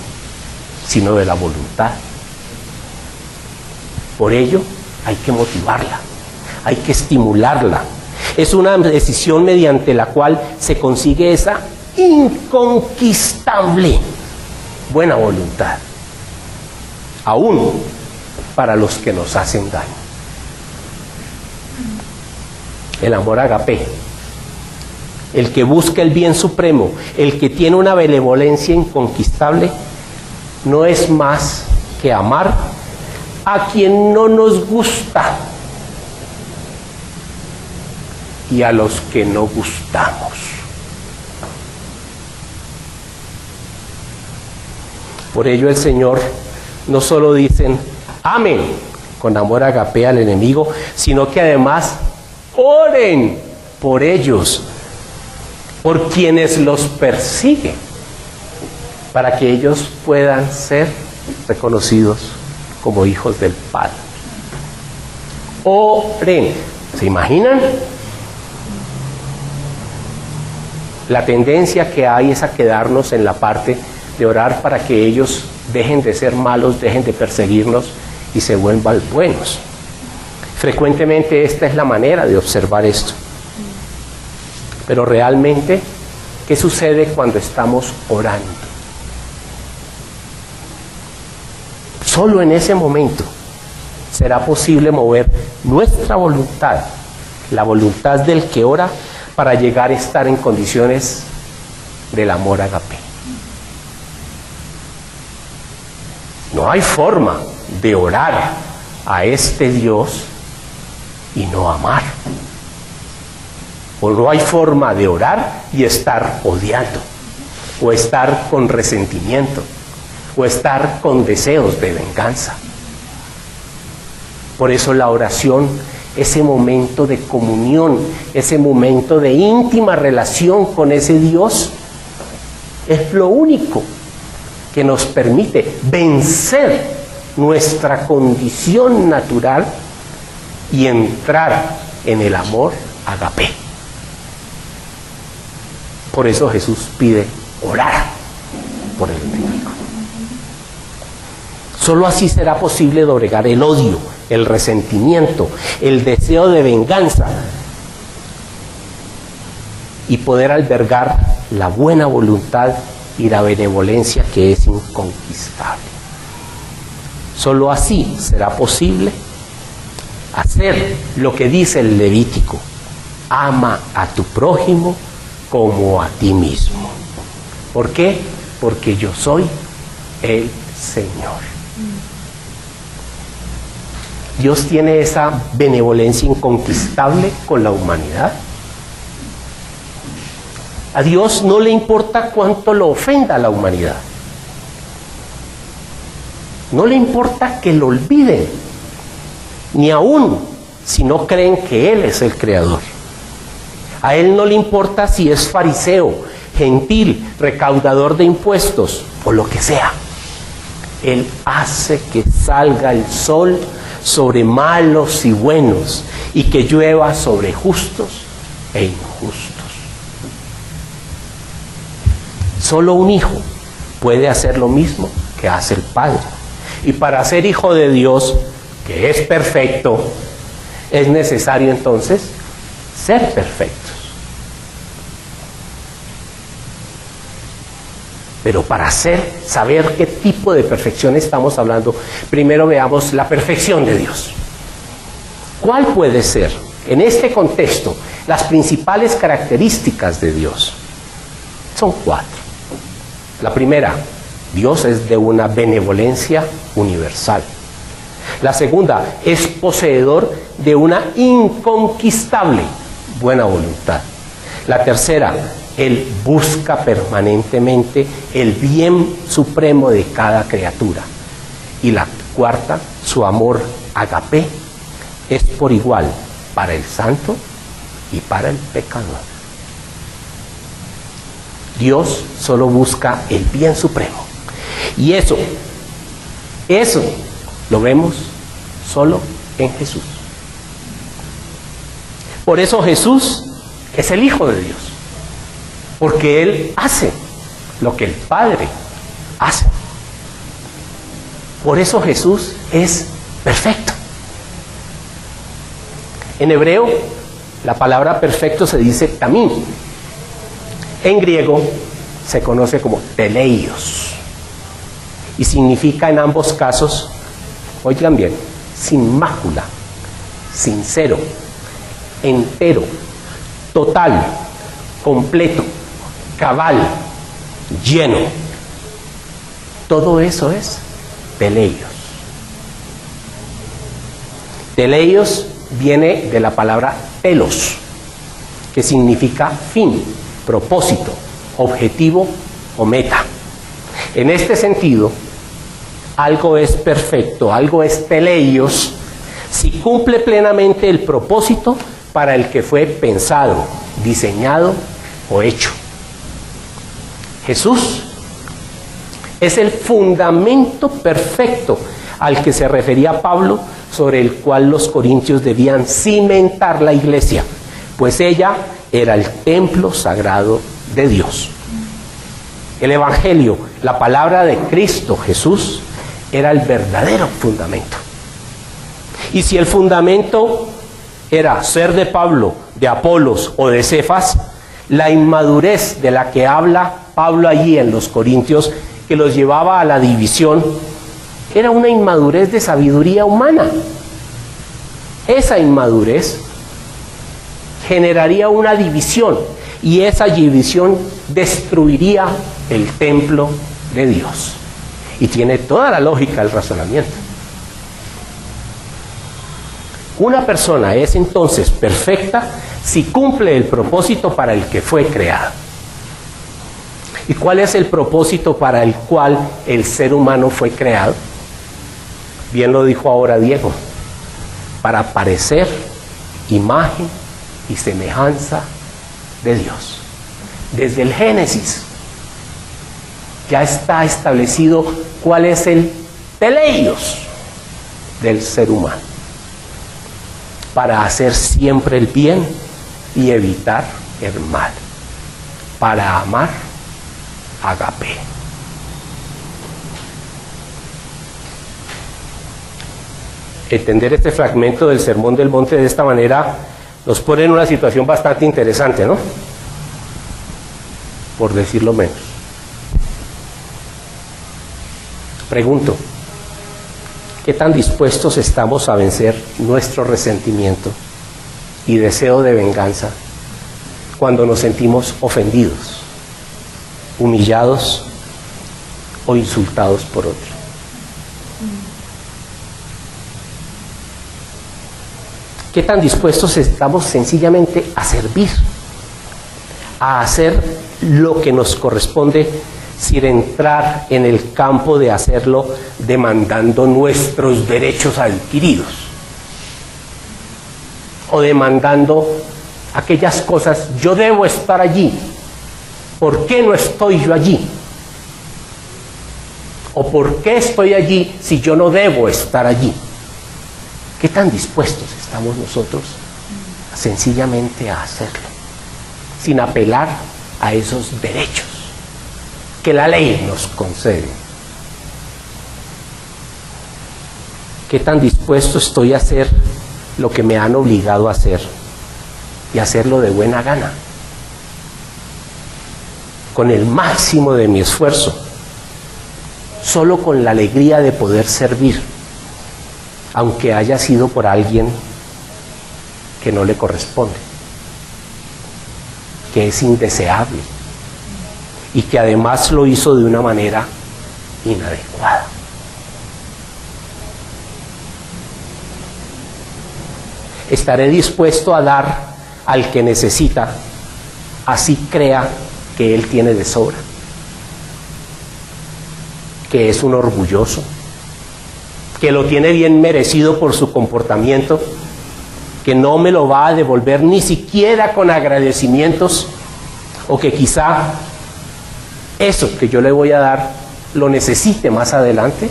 sino de la voluntad. Por ello, hay que motivarla, hay que estimularla. Es una decisión mediante la cual se consigue esa inconquistable buena voluntad, aún para los que nos hacen daño. El amor agape, el que busca el bien supremo, el que tiene una benevolencia inconquistable, no es más que amar a quien no nos gusta y a los que no gustamos. Por ello el Señor no solo dicen amen con amor agape al enemigo, sino que además oren por ellos, por quienes los persiguen, para que ellos puedan ser reconocidos como hijos del Padre. Oren. ¿Se imaginan? La tendencia que hay es a quedarnos en la parte de orar para que ellos dejen de ser malos, dejen de perseguirnos y se vuelvan buenos. Frecuentemente esta es la manera de observar esto. Pero realmente, ¿qué sucede cuando estamos orando? Solo en ese momento será posible mover nuestra voluntad, la voluntad del que ora, para llegar a estar en condiciones del amor agape. No hay forma de orar a este Dios y no amar. O no hay forma de orar y estar odiando, o estar con resentimiento, o estar con deseos de venganza. Por eso la oración, ese momento de comunión, ese momento de íntima relación con ese Dios, es lo único que nos permite vencer nuestra condición natural y entrar en el amor agape. Por eso Jesús pide orar por el enemigo. Solo así será posible doblegar el odio, el resentimiento, el deseo de venganza y poder albergar la buena voluntad y la benevolencia que es inconquistable. Solo así será posible hacer lo que dice el Levítico: ama a tu prójimo como a ti mismo. ¿Por qué? Porque yo soy el Señor. Dios tiene esa benevolencia inconquistable con la humanidad. A Dios no le importa cuánto lo ofenda a la humanidad. No le importa que lo olviden, ni aún si no creen que Él es el creador. A Él no le importa si es fariseo, gentil, recaudador de impuestos o lo que sea. Él hace que salga el sol sobre malos y buenos y que llueva sobre justos e injustos. Solo un hijo puede hacer lo mismo que hace el Padre. Y para ser hijo de Dios, que es perfecto, es necesario entonces ser perfectos. Pero para saber qué tipo de perfección estamos hablando, primero veamos la perfección de Dios. ¿Cuál puede ser, en este contexto, las principales características de Dios? Son 4. La primera, Dios es de una benevolencia universal. La segunda, es poseedor de una inconquistable buena voluntad. La tercera, Él busca permanentemente el bien supremo de cada criatura. Y la cuarta, su amor agape es por igual para el santo y para el pecador. Dios solo busca el bien supremo. Y eso lo vemos solo en Jesús. Por eso Jesús es el Hijo de Dios. Porque Él hace lo que el Padre hace. Por eso Jesús es perfecto. En hebreo, la palabra perfecto se dice tamim. En griego se conoce como teleios. Y significa en ambos casos, oigan bien, sin mácula, sincero, entero, total, completo, cabal, lleno. Todo eso es teleios. Teleios viene de la palabra telos, que significa fin, propósito, objetivo o meta. En este sentido, algo es perfecto, algo es teleios, si cumple plenamente el propósito para el que fue pensado, diseñado o hecho. Jesús es el fundamento perfecto al que se refería Pablo, sobre el cual los corintios debían cimentar la iglesia, pues ella era el templo sagrado de Dios. El Evangelio, la palabra de Cristo Jesús, era el verdadero fundamento. Y si el fundamento era ser de Pablo, de Apolos o de Cefas, la inmadurez de la que habla Pablo allí en los Corintios, que los llevaba a la división, era una inmadurez de sabiduría humana. Esa inmadurez generaría una división, y esa división destruiría el templo de Dios. Y tiene toda la lógica el razonamiento. Una persona es entonces perfecta si cumple el propósito para el que fue creada. ¿Y cuál es el propósito para el cual el ser humano fue creado? Bien lo dijo ahora Diego: para parecer imagen y semejanza de Dios. Desde el Génesis ya está establecido cuál es el teleios del ser humano. para hacer siempre el bien y evitar el mal, para amar agape. Entender este fragmento del Sermón del Monte de esta manera nos pone en una situación bastante interesante, ¿no? Por decirlo menos. Pregunto, ¿qué tan dispuestos estamos a vencer nuestro resentimiento y deseo de venganza cuando nos sentimos ofendidos, humillados o insultados por otros? ¿Qué tan dispuestos estamos sencillamente a servir, a hacer lo que nos corresponde sin entrar en el campo de hacerlo demandando nuestros derechos adquiridos o demandando aquellas cosas? Yo debo estar allí, ¿por qué no estoy yo allí? ¿O por qué estoy allí si yo no debo estar allí? ¿Qué tan dispuestos estamos nosotros sencillamente a hacerlo, sin apelar a esos derechos que la ley nos concede? ¿Qué tan dispuesto estoy a hacer lo que me han obligado a hacer y hacerlo de buena gana, con el máximo de mi esfuerzo, solo con la alegría de poder servir, aunque haya sido por alguien que no le corresponde, que es indeseable y que además lo hizo de una manera inadecuada? Estaré dispuesto a dar al que necesita, así crea que él tiene de sobra, que es un orgulloso, que lo tiene bien merecido por su comportamiento, que no me lo va a devolver ni siquiera con agradecimientos, o que quizá eso que yo le voy a dar lo necesite más adelante,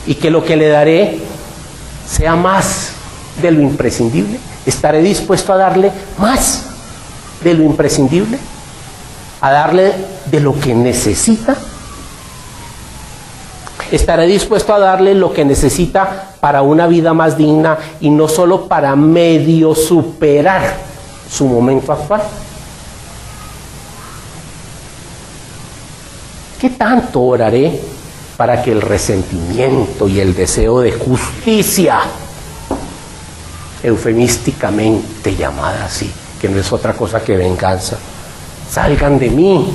y que lo que le daré sea más de lo imprescindible. ¿Estaré dispuesto a darle más de lo imprescindible? ¿A darle de lo que necesita? ¿Estaré dispuesto a darle lo que necesita para una vida más digna y no solo para medio superar su momento actual? ¿Qué tanto oraré para que el resentimiento y el deseo de justicia, eufemísticamente llamada así, que no es otra cosa que venganza, salgan de mí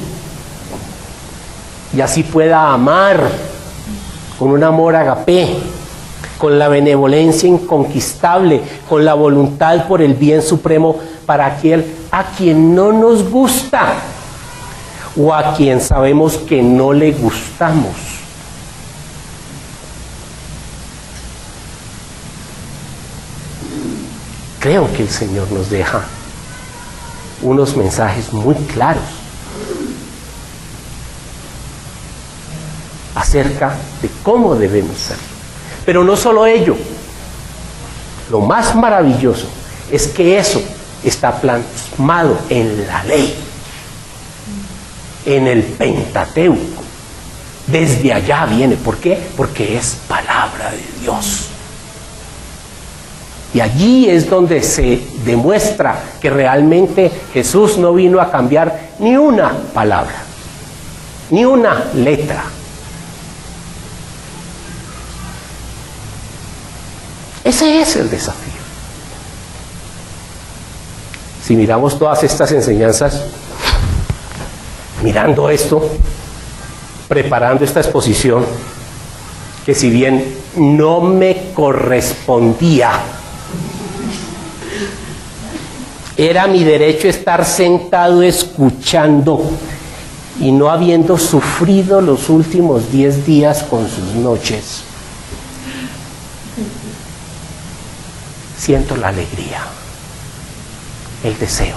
y así pueda amar con un amor agapé, con la benevolencia inconquistable, con la voluntad por el bien supremo para aquel a quien no nos gusta o a quien sabemos que no le gustamos? Creo que el Señor nos deja unos mensajes muy claros acerca de cómo debemos ser. Pero no solo ello, lo más maravilloso es que eso está plasmado en la ley, en el Pentateuco. Desde allá viene. ¿Por qué? Porque es palabra de Dios. Y allí es donde se demuestra que realmente Jesús no vino a cambiar ni una palabra, ni una letra. Ese es el desafío. Si miramos todas estas enseñanzas, mirando esto, preparando esta exposición, que si bien no me correspondía, era mi derecho estar sentado escuchando y no habiendo sufrido los últimos 10 días con sus noches, siento la alegría, el deseo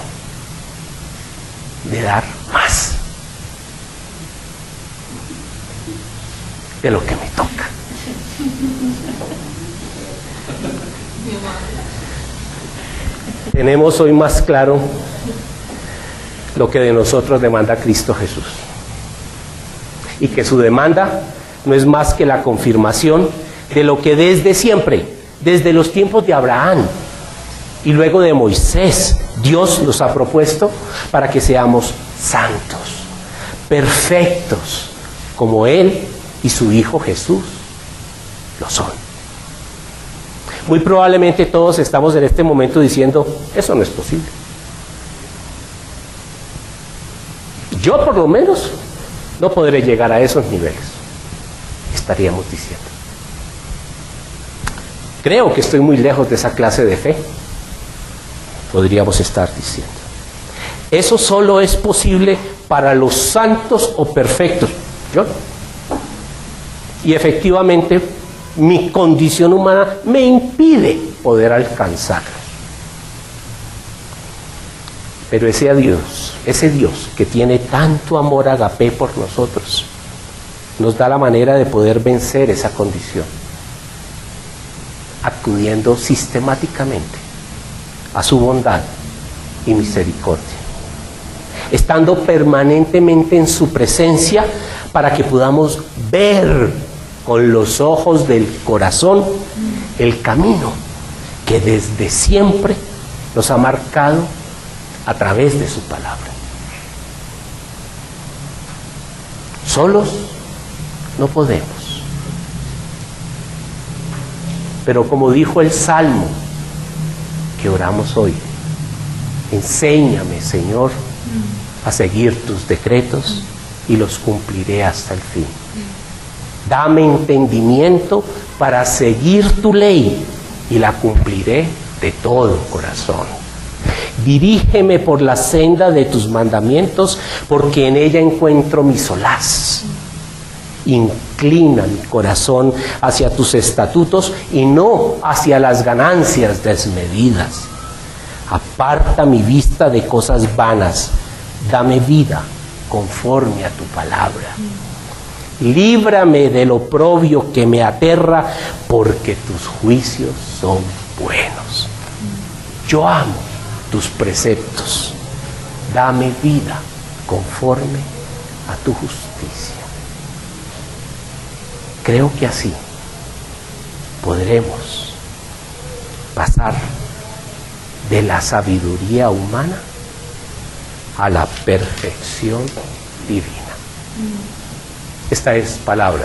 de dar más de lo que me toca. Tenemos hoy más claro lo que de nosotros demanda Cristo Jesús. Y que su demanda no es más que la confirmación de lo que desde siempre, desde los tiempos de Abraham y luego de Moisés, Dios nos ha propuesto para que seamos santos, perfectos, como Él y su Hijo Jesús lo son. Muy probablemente todos estamos en este momento diciendo, eso no es posible. Yo por lo menos no podré llegar a esos niveles, estaríamos diciendo. Creo que estoy muy lejos de esa clase de fe, podríamos estar diciendo. Eso solo es posible para los santos o perfectos. Yo no. Y efectivamente, mi condición humana me impide poder alcanzarlo. Pero ese Dios que tiene tanto amor agape por nosotros, nos da la manera de poder vencer esa condición, acudiendo sistemáticamente a su bondad y misericordia, estando permanentemente en su presencia para que podamos ver con los ojos del corazón el camino que desde siempre nos ha marcado a través de su palabra. Solos no podemos. Pero como dijo el Salmo que oramos hoy, enséñame, Señor, a seguir tus decretos y los cumpliré hasta el fin. Dame entendimiento para seguir tu ley y la cumpliré de todo corazón. Dirígeme por la senda de tus mandamientos, porque en ella encuentro mi solaz. Inclina mi corazón hacia tus estatutos y no hacia las ganancias desmedidas. Aparta mi vista de cosas vanas. Dame vida conforme a tu palabra. Líbrame del oprobio que me aterra, porque tus juicios son buenos. Yo amo tus preceptos. Dame vida conforme a tu justicia. Creo que así podremos pasar de la sabiduría humana a la perfección divina. Esta es palabra